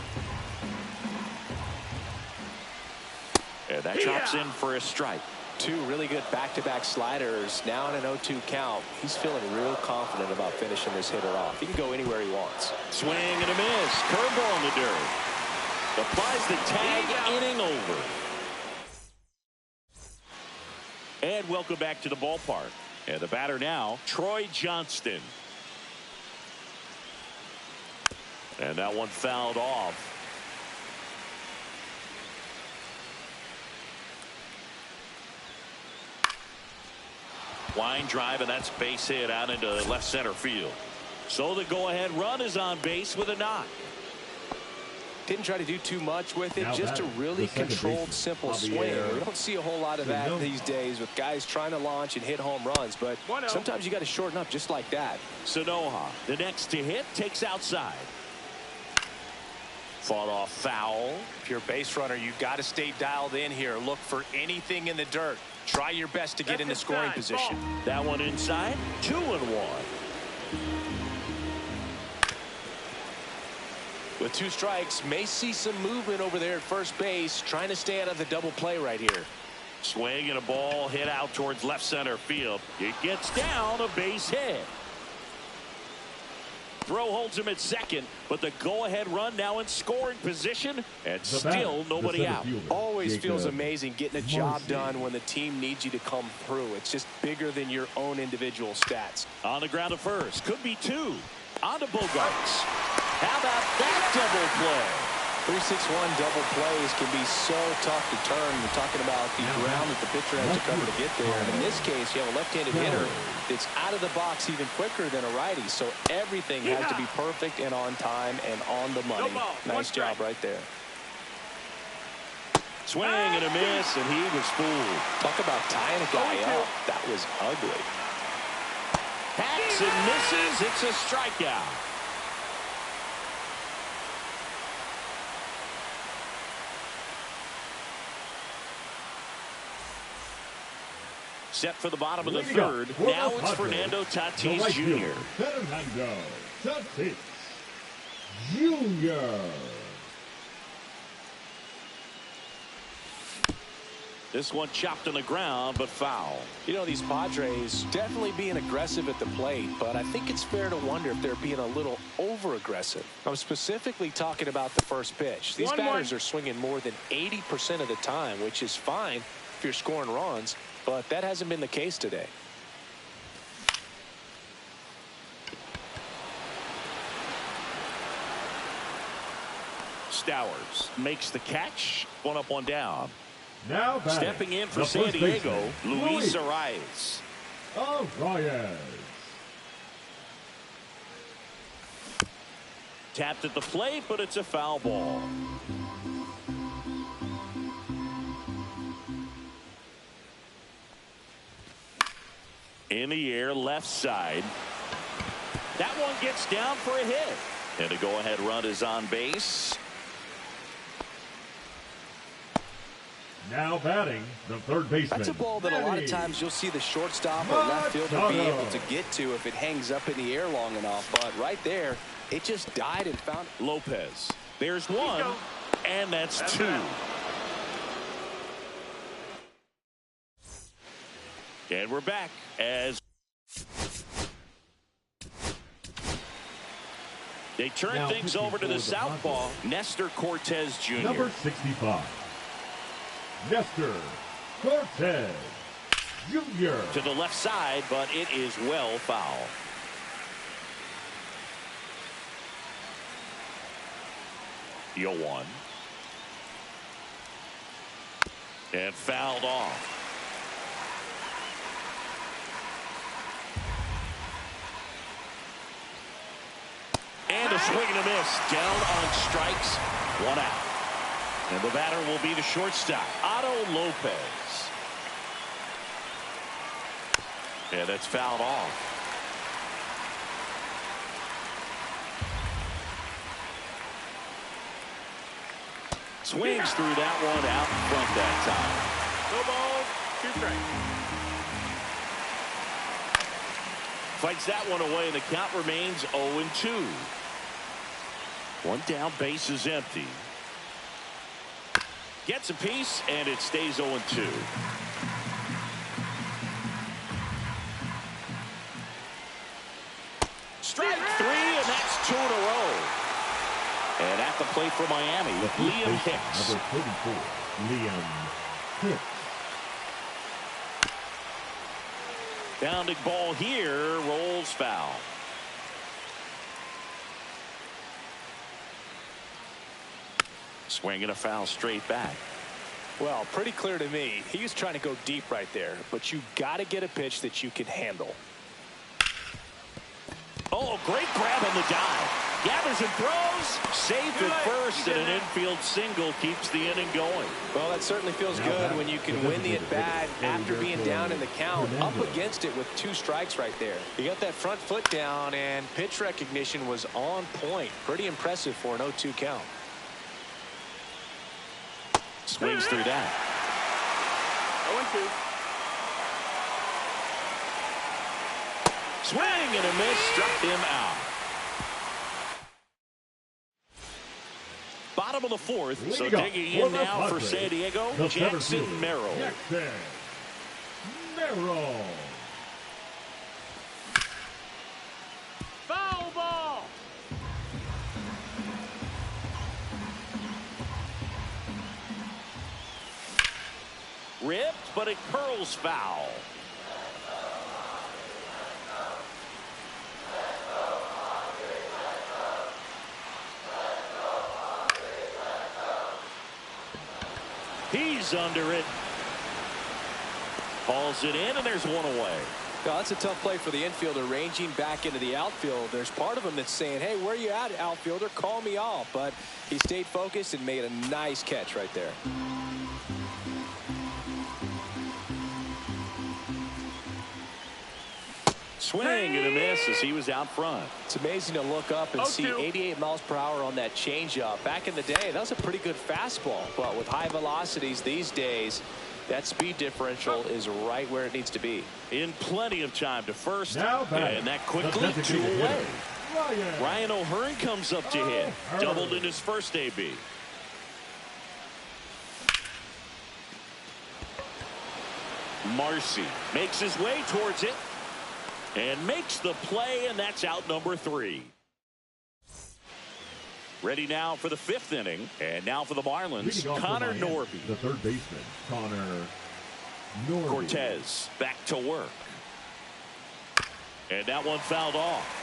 And that chops in for a strike. 2 really good back-to-back sliders. Now in an 0-2 count, he's feeling real confident about finishing this hitter off. He can go anywhere he wants. Swing and a miss. Curveball in the dirt. Applies the tag, inning over. And welcome back to the ballpark. And the batter now, Troy Johnston. And that one fouled off. Line drive, and that's base hit out into left center field. So the go-ahead run is on base with a knock. Didn't try to do too much with it, Now just a batting, really the second controlled, baseman, simple Javier swing. We don't see a whole lot of that Sano. these days with guys trying to launch and hit home runs, but 1-0. sometimes you got to shorten up just like that. Sanoha, the next to hit, takes outside. Fought off foul. If you're a base runner, you got to stay dialed in here. Look for anything in the dirt. Try your best to get That's into scoring inside. position. Ball. That one inside, 2-1. With 2 strikes, may see some movement over there at first base, trying to stay out of the double play right here. Swing and a ball hit out towards left center field. It gets down, a base hit. Throw holds him at second, but the go-ahead run now in scoring position, and The still batter, nobody the out. center fielder, Always feels Jacob amazing getting a job Marcy. done when the team needs you to come through. It's just bigger than your own individual stats. On the ground at first, could be 2. On to Bogarts. How about that double play? 3-6-1 double plays can be so tough to turn. You're talking about the ground that the pitcher has to cover to get there. And in this case, you have a left-handed hitter that's out of the box even quicker than a righty. So everything has to be perfect and on time and on the money. No ball, Nice 1 job strike. right there. Swing and a miss, and he was fooled. Talk about tying a guy 0-2. up. That was ugly. Hacks and misses. It's a strikeout. Set for the bottom of the Leading up third. for Now the it's Padres, Fernando the Tatis right Jr. fielder, Fernando Tatis Jr. This one chopped on the ground, but foul. You know, these Padres definitely being aggressive at the plate, but I think it's fair to wonder if they're being a little over-aggressive. I'm specifically talking about the first pitch. These 1-1. batters are swinging more than 80% of the time, which is fine if you're scoring runs, but that hasn't been the case today. Stowers makes the catch. One up, one down. Now batting, Stepping in for the San first Diego, baseman, Luis Arias. Arias. Tapped at the plate, but it's a foul ball. In the air, left side. That one gets down for a hit. And a go-ahead run is on base. Now batting, the third baseman. That's a ball that a lot of Manny times you'll see the shortstop or left fielder be Machado. able to get to if it hangs up in the air long enough, but right there, it just died and found Lopez. There's one, and that's 2. And we're back as they turn Now things pitching over to for the the southpaw, Padres. Nestor Cortez Jr. Number 65, Nestor Cortez Jr. To the left side, but it is well foul. The 0-1. And fouled off. And a swing and a miss. Down on strikes. 1 out. And the batter will be the shortstop, Otto Lopez. And that's fouled off. Swings through that one out in front that time. No ball, 2 strikes. Fights that one away, and the count remains 0-2. 1 down, base is empty. Gets a piece, and it stays 0-2. Strike 3, and that's 2 in a row. And at the plate for Miami, Liam Hicks. Number 34, Liam Hicks. Bounding ball here, rolls foul. Swinging a foul straight back. Well, pretty clear to me. He was trying to go deep right there, but you got to get a pitch that you can handle. Oh, great grab on the dive. Gathers and throws. Safe at first, and an infield single keeps the inning going. Well, that certainly feels good when you can win the at-bat after being down in the count, up against it with 2 strikes right there. You got that front foot down, and pitch recognition was on point. Pretty impressive for an 0-2 count. Swings through that. 0-2. Swing and a miss, struck him out. Bottom of the 4th, so digging in now for San Diego, Jackson Merrill. Jackson Merrill. Foul ball. Ripped, but it curls foul. He's under it. Hauls it in, and there's 1 away. Now, that's a tough play for the infielder, ranging back into the outfield. There's part of him that's saying, hey, where you at, outfielder? Call me off. But he stayed focused and made a nice catch right there. Swing and a miss as he was out front. It's amazing to look up and see 88 miles per hour on that changeup. Back in the day, that was a pretty good fastball. But with high velocities these days, that speed differential is right where it needs to be. In plenty of time to first, Now and that quickly 2 away. Ryan O'Hearn comes up to hit. Doubled in his first AB. Marcy makes his way towards it and makes the play, and that's out number 3. Ready now for the 5th inning, and now for the Marlins, Connor Norby. The third baseman, Connor Norby. Cortez back to work. And that one fouled off.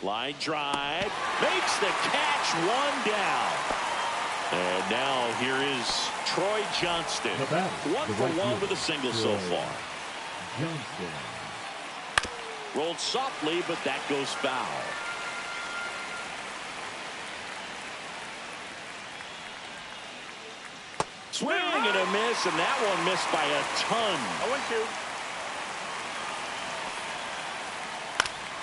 Line drive, makes the catch, 1 down. And now here is Troy Johnston. 1 for 1 with a single so far. Johnston. Rolled softly, but that goes foul. Swing and a miss, and that one missed by a ton. 0-2.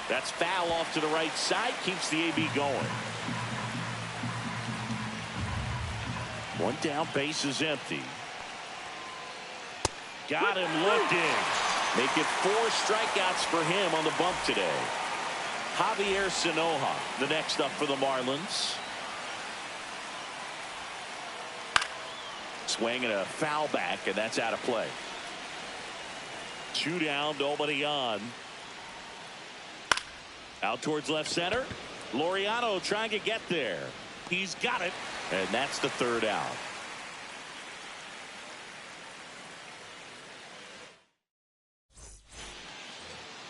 That's foul off to the right side, keeps the AB going. 1 down, base is empty. Got him looking. Make it 4 strikeouts for him on the bump today. Javier Sinoja, the next up for the Marlins. Swing and a foul back, and that's out of play. 2 down, nobody on. Out towards left center. Laureano trying to get there. He's got it. And that's the third out.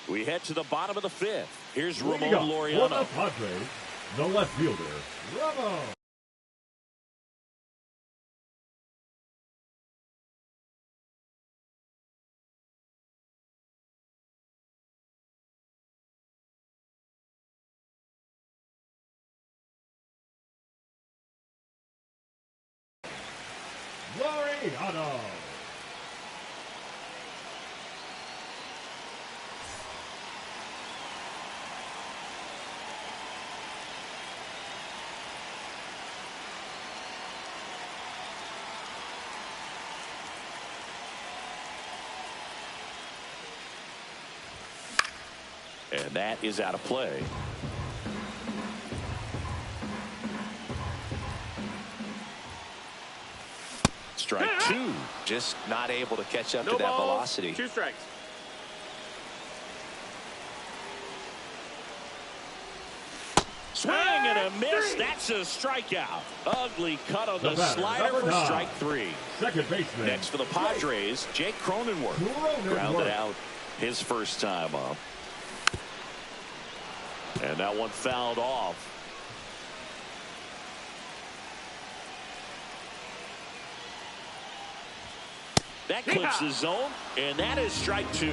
We head to the bottom of the fifth. Here's Ramon Laureano. For the Padres, the left fielder, Ramon. Laureano. And that is out of play. Strike two. Just not able to catch up No to that balls, velocity. 2 strikes. Swing and a miss. That's a strikeout. Ugly cut on the batter, slider number for 9. strike 3. Second baseman. Next for the Padres, Jake Cronenworth. Grounded out his first time up. And that one fouled off. That clips the zone, and that is strike 2.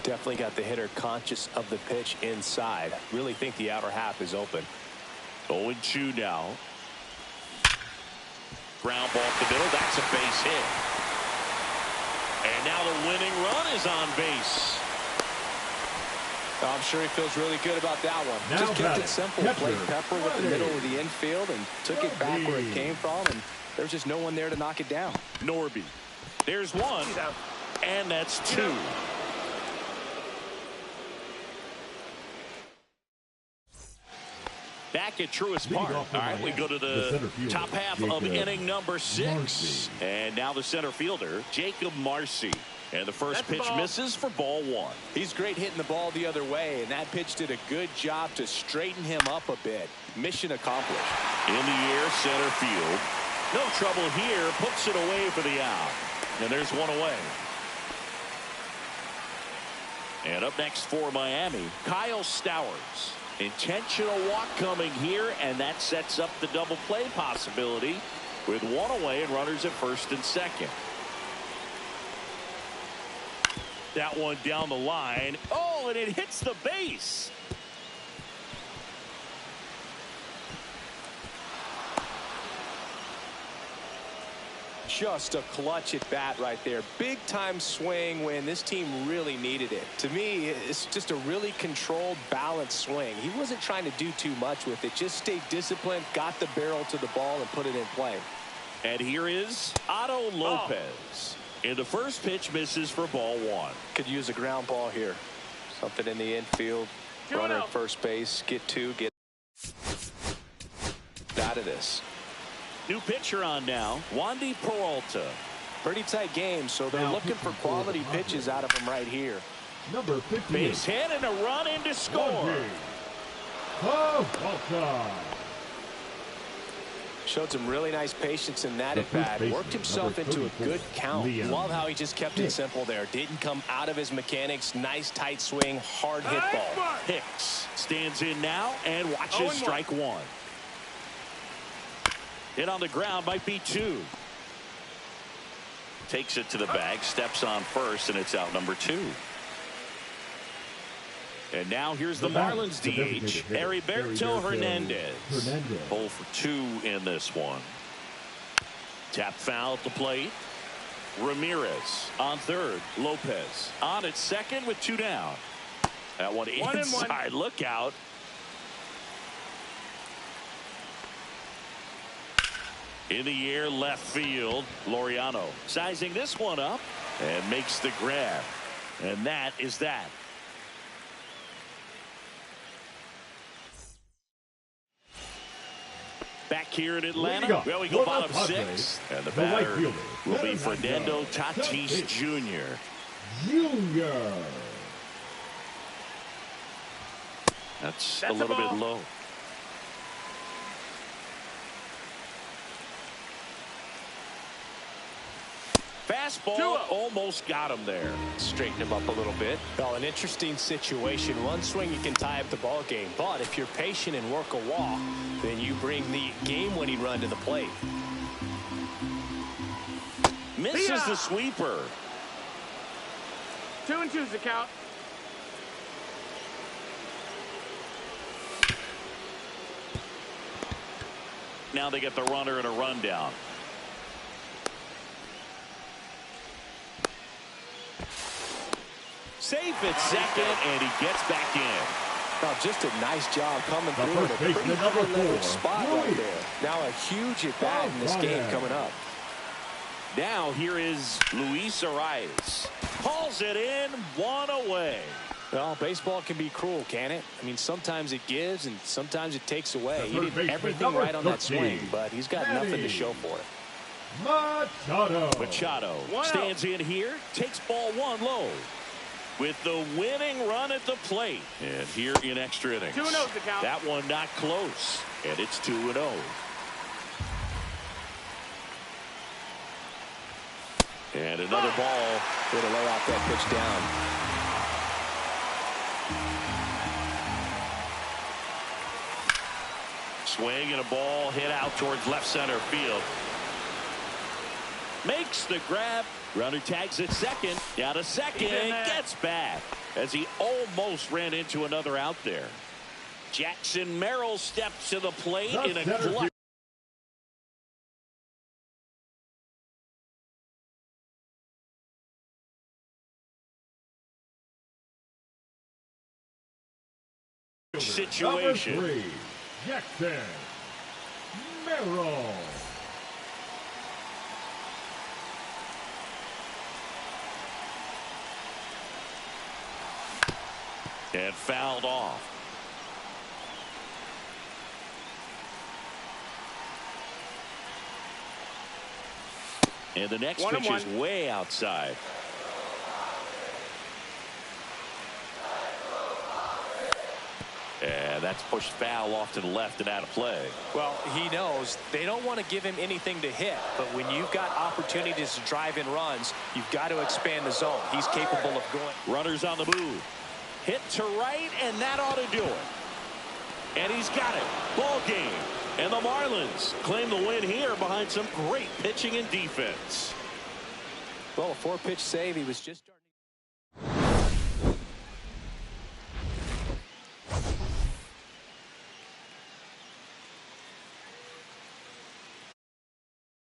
Definitely got the hitter conscious of the pitch inside. Really think the outer half is open. 0-2 now. Ground ball up the middle. That's a base hit. And now the winning run is on base. I'm sure he feels really good about that one. Now Just kept batting, it simple. catcher, Played Pepper with the middle of Norby. the infield and took it back where it came from. And there's just no one there to knock it down. Norby. There's one. And that's 2. Back at Truist Park. All right, we go to the top half of inning number 6. And now the center fielder, Jacob Marcy. And the first pitch misses for ball 1. He's great hitting the ball the other way, and that pitch did a good job to straighten him up a bit. Mission accomplished. In the air, center field. No trouble here. Puts it away for the out. And there's one away. And up next for Miami, Kyle Stowers. Intentional walk coming here, and that sets up the double play possibility with one away and runners at first and second. That one down the line. Oh, and it hits the base. Just a clutch at bat right there. Big time swing when this team really needed it. To me, it's just a really controlled, balanced swing. He wasn't trying to do too much with it. Just stayed disciplined, got the barrel to the ball, and put it in play. And here is Otto Lopez. And the first pitch misses for ball 1. Could use a ground ball here. Something in the infield. Runner at first base. Get 2. Get out of this. New pitcher on now, Wandy Peralta. Pretty tight game, so they're looking for quality pitches out of him right here. Number 58. Base hit and a run in to score. Peralta. Showed some really nice patience in that at bat. Worked himself into a good count. Love how he just kept it simple there. Didn't come out of his mechanics. Nice tight swing, hard hit ball. Hicks stands in now and watches strike 1. Hit on the ground might be 2. Takes it to the bag, steps on first, and it's out number 2. And now here's the Marlins DH, Heriberto Hernandez. 0 for 2 in this one. Tap foul at the plate. Ramirez on third. Lopez on at second with 2 down. That one inside. Look out. In the air, left field. Laureano sizing this one up and makes the grab. And that is that. Back here in Atlanta, well, we go bottom six. And the batter will be Fernando Tatis Jr. That's a little bit low. Fastball almost got him there. Straighten him up a little bit. Well, an interesting situation. One swing, you can tie up the ball game. But if you're patient and work a walk, then you bring the game-winning run to the plate. Misses the sweeper. 2-2's the count. Now they get the runner and a rundown. Safe at second, and he gets back in. Now, just a nice job coming through in a pretty high-leverage spot right there. Now a huge at-bat in this game coming up. Now here is Luis Arias. Pulls it in, one away. Well, baseball can be cruel, can it? I mean, sometimes it gives and sometimes it takes away. He did everything right on that swing, but he's got nothing to show for it. Machado stands in here, takes ball one low. With the winning run at the plate. And here in extra innings. 2-0 the count. That one not close. And it's 2-0. And another ball. Way to lay off that pitch down. Swing and a ball hit out towards left center field. Makes the grab. Runner tags at second. Down to second. Gets back as he almost ran into another out there. Jackson Merrill steps to the plate in a clutch situation. Number 3, Jackson Merrill. And fouled off. And the next pitch is way outside. And that's pushed foul off to the left and out of play. Well, he knows they don't want to give him anything to hit, but when you've got opportunities to drive in runs, you've got to expand the zone. He's capable of going. Runners on the move. Hit to right, and that ought to do it. And he's got it. Ball game. And the Marlins claim the win here behind some great pitching and defense. Well, a 4-pitch save. He was just starting.